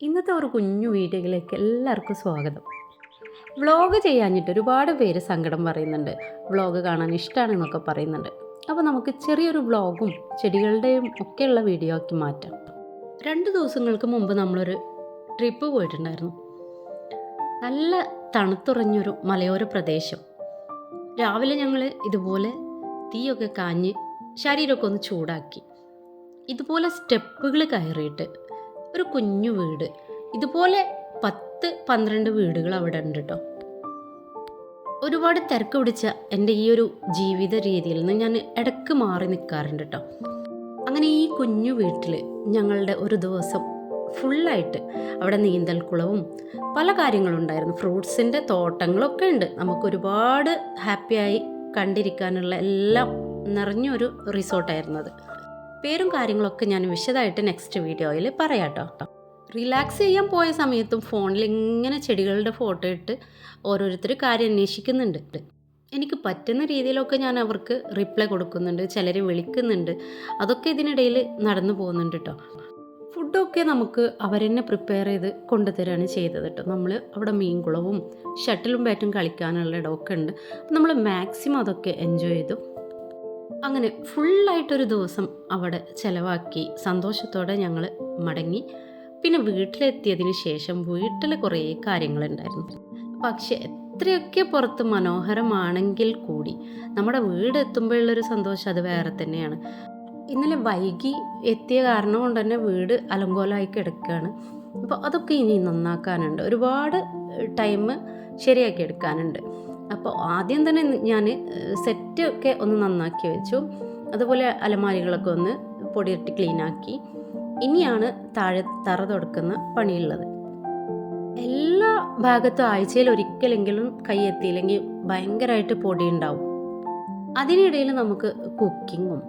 ഇന്നത്തെ ഒരു കുഞ്ഞു വീഡിയോയിലേക്ക് എല്ലാവർക്കും സ്വാഗതം. വ്ളോഗ് ചെയ്യാഞ്ഞിട്ട് ഒരുപാട് പേര് സങ്കടം പറയുന്നുണ്ട്, വ്ളോഗ് കാണാൻ ഇഷ്ടമാണെന്നൊക്കെ പറയുന്നുണ്ട്. അപ്പോൾ നമുക്ക് ചെറിയൊരു വ്ളോഗും ചെടികളുടെയും ഒക്കെയുള്ള വീഡിയോ ആക്കി മാറ്റാം. 2 ദിവസങ്ങൾക്ക് മുമ്പ് നമ്മളൊരു ട്രിപ്പ് പോയിട്ടുണ്ടായിരുന്നു. നല്ല തണുത്തുറഞ്ഞൊരു മലയോര പ്രദേശം. രാവിലെ ഞങ്ങൾ ഇതുപോലെ തീയൊക്കെ കാഞ്ഞ് ശരീരമൊക്കെ ഒന്ന് ചൂടാക്കി, ഇതുപോലെ സ്റ്റെപ്പുകൾ കയറിയിട്ട് ഒരു കുഞ്ഞു വീട്, ഇതുപോലെ 10-12 വീടുകൾ അവിടെ ഉണ്ട് കേട്ടോ. ഒരുപാട് തിരക്ക് പിടിച്ച എൻ്റെ ഈ ഒരു ജീവിത രീതിയിൽ നിന്ന് ഞാൻ ഇടയ്ക്ക് മാറി നിൽക്കാറുണ്ട് കേട്ടോ. അങ്ങനെ ഈ കുഞ്ഞു വീട്ടിൽ ഞങ്ങളുടെ ഒരു ദിവസം ഫുള്ളായിട്ട് അവിടെ നീന്തൽക്കുളവും പല കാര്യങ്ങളും ഉണ്ടായിരുന്നു. ഫ്രൂട്ട്സിൻ്റെ തോട്ടങ്ങളൊക്കെ ഉണ്ട്. നമുക്കൊരുപാട് ഹാപ്പിയായി കണ്ടിരിക്കാനുള്ള എല്ലാം നിറഞ്ഞൊരു റിസോർട്ടായിരുന്നു അത്. പേരും കാര്യങ്ങളൊക്കെ ഞാൻ വിശദമായിട്ട് നെക്സ്റ്റ് വീഡിയോയിൽ പറയാം കേട്ടോ. റിലാക്സ് ചെയ്യാൻ പോയ സമയത്തും ഫോണിൽ ഇങ്ങനെ ചെടികളുടെ ഫോട്ടോ ഇട്ട് ഓരോരുത്തർ കാര്യം അന്വേഷിക്കുന്നുണ്ട്. എനിക്ക് പറ്റുന്ന രീതിയിലൊക്കെ ഞാൻ അവർക്ക് റിപ്ലൈ കൊടുക്കുന്നുണ്ട്, ചിലർ വിളിക്കുന്നുണ്ട്. അതൊക്കെ ഇതിനിടയിൽ നടന്നു പോകുന്നുണ്ട് കേട്ടോ. ഫുഡൊക്കെ നമുക്ക് അവരെന്നെ പ്രിപ്പയർ ചെയ്ത് കൊണ്ടുതരാണ് ചെയ്തത് കേട്ടോ. നമ്മൾ അവിടെ മീൻകുളവും ഷട്ടിലും ബാറ്റും കളിക്കാനുള്ള ഇടമൊക്കെ ഉണ്ട്. നമ്മൾ മാക്സിമം അതൊക്കെ എൻജോയ് ചെയ്തു. അങ്ങനെ ഫുള്ളായിട്ടൊരു ദിവസം അവിടെ ചിലവാക്കി സന്തോഷത്തോടെ ഞങ്ങൾ മടങ്ങി. പിന്നെ വീട്ടിലെത്തിയതിന് ശേഷം വീട്ടിൽ കുറേ കാര്യങ്ങളുണ്ടായിരുന്നു. പക്ഷെ എത്രയൊക്കെ പുറത്ത് മനോഹരമാണെങ്കിൽ കൂടി നമ്മുടെ വീടെത്തുമ്പോഴുള്ളൊരു സന്തോഷം അത് വേറെ തന്നെയാണ്. ഇന്നലെ വൈകി എത്തിയ കാരണം കൊണ്ട് തന്നെ വീട് അലങ്കോലമായി കിടക്കുകയാണ്. അപ്പോൾ അതൊക്കെ ഇനി നന്നാക്കാനുണ്ട്, ഒരുപാട് ടൈം ശരിയാക്കി എടുക്കാനുണ്ട്. അപ്പോൾ ആദ്യം തന്നെ ഞാൻ സെറ്റൊക്കെ ഒന്ന് നന്നാക്കി വെച്ചു. അതുപോലെ അലമാരികളൊക്കെ ഒന്ന് പൊടിയിട്ട് ക്ലീനാക്കി. ഇനിയാണ് താഴെ തറ തുടക്കുന്ന പണിയുള്ളത്. എല്ലാ ഭാഗത്തും ആഴ്ചയിൽ ഒരിക്കലെങ്കിലും കൈ എത്തിയില്ലെങ്കിൽ ഭയങ്കരമായിട്ട് പൊടി ഉണ്ടാവും. അതിനിടയിൽ നമുക്ക് കുക്കിങ്ങും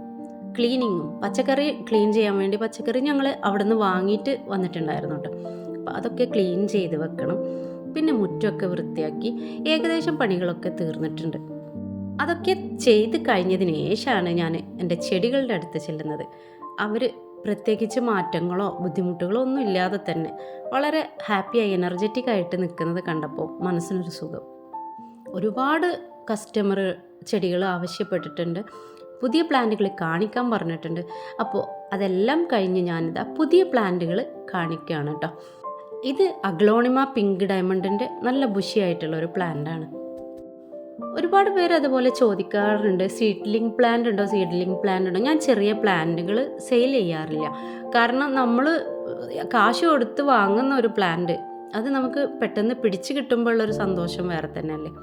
ക്ലീനിങ്ങും, പച്ചക്കറി ക്ലീൻ ചെയ്യാൻ വേണ്ടി പച്ചക്കറി ഞങ്ങൾ അവിടെ നിന്ന് വാങ്ങിയിട്ട് വന്നിട്ടുണ്ടായിരുന്നു കേട്ടോ. അപ്പോൾ അതൊക്കെ ക്ലീൻ ചെയ്ത് വെക്കണം. പിന്നെ മുറ്റമൊക്കെ വൃത്തിയാക്കി ഏകദേശം പണികളൊക്കെ തീർന്നിട്ടുണ്ട്. അതൊക്കെ ചെയ്ത് കഴിഞ്ഞതിന് ശേഷമാണ് ഞാൻ എൻ്റെ ചെടികളുടെ അടുത്ത് ചെല്ലുന്നത്. അവർ പ്രത്യേകിച്ച് മാറ്റങ്ങളോ ബുദ്ധിമുട്ടുകളോ ഒന്നും ഇല്ലാതെ തന്നെ വളരെ ഹാപ്പിയായി എനർജറ്റിക് ആയിട്ട് നിൽക്കുന്നത് കണ്ടപ്പോൾ മനസ്സിനൊരു സുഖം. ഒരുപാട് കസ്റ്റമർ ചെടികൾ ആവശ്യപ്പെട്ടിട്ടുണ്ട്, പുതിയ പ്ലാന്റുകൾ കാണിക്കാൻ പറഞ്ഞിട്ടുണ്ട്. അപ്പോൾ അതെല്ലാം കഴിഞ്ഞ് ഞാനിതാ പുതിയ പ്ലാന്റുകൾ കാണിക്കുകയാണ് കേട്ടോ. ഇത് അഗ്ലോണിമ പിങ്ക് ഡയമണ്ടിൻ്റെ നല്ല ബുഷിയായിട്ടുള്ള ഒരു പ്ലാന്റാണ്. ഒരുപാട് പേര് അതുപോലെ ചോദിക്കാറുണ്ട്, സീഡ്ലിംഗ് പ്ലാന്റ് ഉണ്ടോ. ഞാൻ ചെറിയ പ്ലാന്റുകൾ സെയിൽ ചെയ്യാറില്ല. കാരണം നമ്മൾ കാശ് കൊടുത്ത് വാങ്ങുന്ന ഒരു പ്ലാന്റ് അത് നമുക്ക് പെട്ടെന്ന് പിടിച്ച് കിട്ടുമ്പോഴുള്ളൊരു സന്തോഷം വേറെ തന്നെയല്ലേ.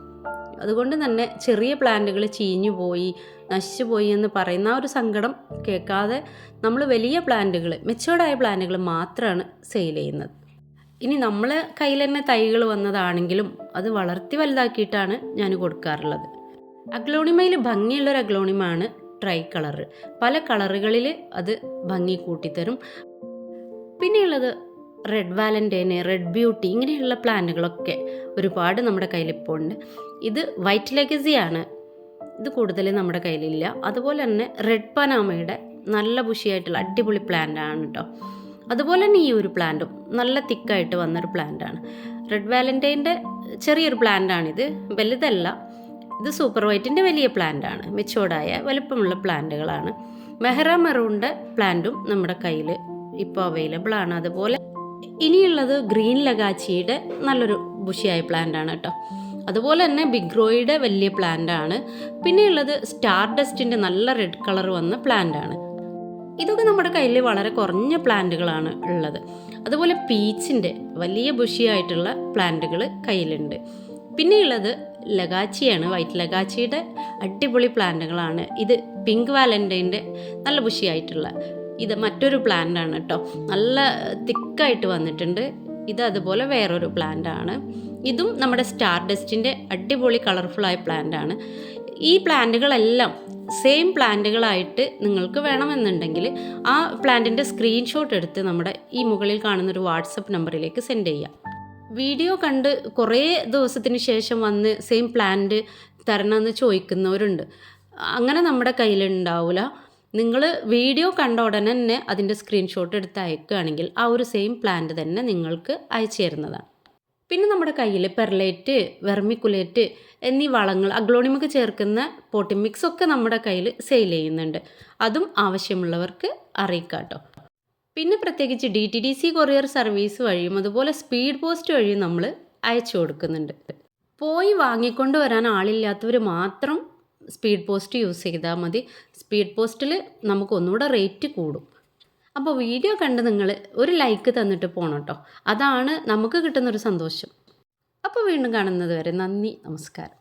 അതുകൊണ്ട് തന്നെ ചെറിയ പ്ലാന്റുകൾ ചീഞ്ഞു പോയി നശിച്ചു പോയി എന്ന് പറയുന്ന ആ ഒരു സങ്കടം കേൾക്കാതെ നമ്മൾ വലിയ പ്ലാന്റുകൾ, മെച്ചോർഡായ പ്ലാന്റുകൾ മാത്രമാണ് സെയിൽ ചെയ്യുന്നത്. ഇനി നമ്മൾ കയ്യിൽ തന്നെ തൈകൾ വന്നതാണെങ്കിലും അത് വളർത്തി വലുതാക്കിയിട്ടാണ് ഞാൻ കൊടുക്കാറുള്ളത്. അഗ്ലോണിമയിൽ ഭംഗിയുള്ളൊരു അഗ്ലോണിമാണ് ട്രൈ കളർ. പല കളറുകളിൽ അത് ഭംഗി കൂട്ടിത്തരും. പിന്നെയുള്ളത് റെഡ് വാലന്റൈന്, റെഡ് ബ്യൂട്ടി, ഇങ്ങനെയുള്ള പ്ലാന്റുകളൊക്കെ ഒരുപാട് നമ്മുടെ കയ്യിലിപ്പോൾ ഉണ്ട്. ഇത് വൈറ്റ് ലെഗസിയാണ്, ഇത് കൂടുതൽ നമ്മുടെ കയ്യിലില്ല. അതുപോലെ തന്നെ റെഡ് പനാമയുടെ നല്ല ബുഷിയായിട്ടുള്ള അടിപൊളി പ്ലാന്റാണ് കേട്ടോ. അതുപോലെ തന്നെ ഈ ഒരു പ്ലാന്റും നല്ല തിക്കായിട്ട് വന്നൊരു പ്ലാന്റാണ്. റെഡ് വാലന്റൈൻ്റെ ചെറിയൊരു പ്ലാന്റാണിത്, വലുതല്ല. ഇത് സൂപ്പർ വൈറ്റിൻ്റെ വലിയ പ്ലാന്റാണ്, മെച്ചോർഡായ വലുപ്പമുള്ള പ്ലാന്റുകളാണ്. മെഹ്റ മെറൂണിൻ്റെ പ്ലാന്റും നമ്മുടെ കയ്യിൽ ഇപ്പോൾ അവൈലബിൾ ആണ്. അതുപോലെ ഇനിയുള്ളത് ഗ്രീൻ ലഗാച്ചിയുടെ നല്ലൊരു ബുഷിയായ പ്ലാന്റാണ് കേട്ടോ. അതുപോലെ തന്നെ ബിഗ്രോയുടെ വലിയ പ്ലാന്റാണ്. പിന്നെയുള്ളത് സ്റ്റാർ ഡസ്റ്റിൻ്റെ നല്ല റെഡ് കളർ വന്ന പ്ലാന്റാണ്. ഇതൊക്കെ നമ്മുടെ കയ്യിൽ വളരെ കുറഞ്ഞ പ്ലാന്റുകളാണ് ഉള്ളത്. അതുപോലെ പീച്ചിൻ്റെ വലിയ ബുഷിയായിട്ടുള്ള പ്ലാന്റുകൾ കയ്യിലുണ്ട്. പിന്നെയുള്ളത് ലഗാച്ചിയാണ്, വൈറ്റ് ലഗാച്ചിയുടെ അടിപൊളി പ്ലാന്റുകളാണ്. ഇത് പിങ്ക് വാലന്റൈൻ്റെ നല്ല ബുഷിയായിട്ടുള്ള ഇത് മറ്റൊരു പ്ലാന്റാണ് കേട്ടോ. നല്ല തിക്കായിട്ട് വന്നിട്ടുണ്ട്. ഇത് അതുപോലെ വേറൊരു പ്ലാന്റാണ്. ഇതും നമ്മുടെ സ്റ്റാർ ഡസ്റ്റിൻ്റെ അടിപൊളി കളർഫുള്ളായ പ്ലാന്റാണ്. ഈ പ്ലാന്റുകളെല്ലാം സെയിം പ്ലാന്റുകളായിട്ട് നിങ്ങൾക്ക് വേണമെന്നുണ്ടെങ്കിൽ ആ പ്ലാന്റിൻ്റെ സ്ക്രീൻഷോട്ട് എടുത്ത് നമ്മുടെ ഈ മുകളിൽ കാണുന്നൊരു വാട്സപ്പ് നമ്പറിലേക്ക് സെൻഡ് ചെയ്യാം. വീഡിയോ കണ്ട് കുറേ ദിവസത്തിന് ശേഷം വന്ന് സെയിം പ്ലാന്റ് തരണമെന്ന് ചോദിക്കുന്നവരുണ്ട്. അങ്ങനെ നമ്മുടെ കയ്യിലുണ്ടാവില്ല. നിങ്ങൾ വീഡിയോ കണ്ട ഉടനെ തന്നെ അതിൻ്റെ സ്ക്രീൻഷോട്ട് എടുത്ത് അയക്കുകയാണെങ്കിൽ ആ ഒരു സെയിം പ്ലാന്റ് തന്നെ നിങ്ങൾക്ക് അയച്ചു തരുന്നതാണ്. പിന്നെ നമ്മുടെ കയ്യിൽ പെർലൈറ്റ്, വെർമിക്കുലേറ്റ് എന്നീ വളങ്ങൾ, അഗ്ലോണിമൊക്കെ ചേർക്കുന്ന പോട്ടിംഗ് മിക്സ് ഒക്കെ നമ്മുടെ കയ്യിൽ സെയിൽ ചെയ്യുന്നുണ്ട്. അതും ആവശ്യമുള്ളവർക്ക് അറിയിക്കാം കേട്ടോ. പിന്നെ പ്രത്യേകിച്ച് DTDC കൊറിയർ സർവീസ് വഴിയും അതുപോലെ സ്പീഡ് പോസ്റ്റ് വഴിയും നമ്മൾ അയച്ചു കൊടുക്കുന്നുണ്ട്. പോയി വാങ്ങിക്കൊണ്ട് വരാൻ ആളില്ലാത്തവർ മാത്രം സ്പീഡ് പോസ്റ്റ് യൂസ് ചെയ്താൽ മതി. സ്പീഡ് പോസ്റ്റിൽ നമുക്ക് ഒന്നുകൂടെ റേറ്റ് കൂടും. അപ്പോൾ വീഡിയോ കണ്ട് നിങ്ങൾ ഒരു ലൈക്ക് തന്നിട്ട് പോകണം കേട്ടോ. അതാണ് നമുക്ക് കിട്ടുന്നൊരു സന്തോഷം. അപ്പോൾ വീണ്ടും കാണുന്നത് വരെ നന്ദി, നമസ്കാരം.